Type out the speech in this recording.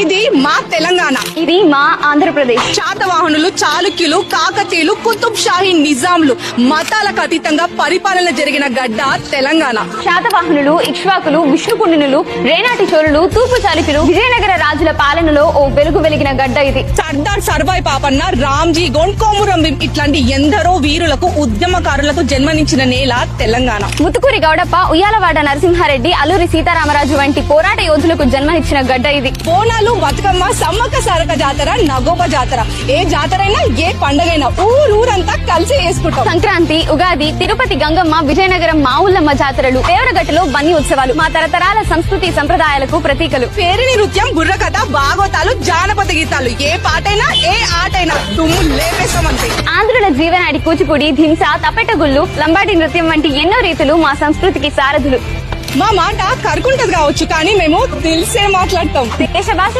ఇది మా తెలంగాణ, ఇది మా ఆంధ్రప్రదేశ్. శాతవాహనులు, చాళుక్యులు, కాకతీయులు, కుతుబ్ షాహీ నిజాంలు మతాలకు అతీతంగా పరిపాలన జరిగిన గడ్డ తెలంగాణ. శాతవాహనులు, ఇక్ష్వాకులు, విష్ణుకుండినులు, రేనాటి చోళులు, తూర్పు చాళుక్యులు, విజయనగర రాజుల పాలనలో ఓ వెలుగు వెలిగిన గడ్డ ఇది. సర్దార్ సర్వాయి పాపన్న, రామ్జీ గౌండ్, కొమురం భీం ఇట్లాంటి ఎందరో వీరులకు, ఉద్యమకారులకు జన్మనిచ్చిన నేల తెలంగాణ. ముతుకూరి గౌడప్ప, ఉయ్యాలవాడ నరసింహారెడ్డి, అల్లూరి సీతారామరాజు వంటి పోరాట యోధులకు జన్మనిచ్చిన గడ్డ ఇది. బోనాలు, బతుకమ్మ, సమ్మక్క సారక జాతర, నగోబ జాతర, ఏ జాతరైనా ఏ పండగైనా ఊరంతా కలిసి చేసుకుంటాం. సంక్రాంతి, ఉగాది, తిరుపతి గంగమ్మ, విజయనగరం మావుల్లమ్మ జాతరలు, దేవరగట్టులో బన్నీ ఉత్సవాలు మా తరతరాల సంస్కృతి సంప్రదాయాలకు ప్రతీకలు. పేరిని నృత్యం, బుర్రకథ, భాగవతాలు, జానపద గీతాలు, ఏ పాటైనా ఏ ఆటైనా దుమ్ము లేపేస్తామంతే. ఆంధ్రుల జీవనాడి కూచిపూడి, ధింస, తప్పెటగుళ్ళు, లంబాడి నృత్యం వంటి ఎన్నో రీతులు మా సంస్కృతికి సారథులు. మా మాట కరుకుంటది కావచ్చు, కానీ మేము తెలిసే మాట్లాడతాం. దేశ భాష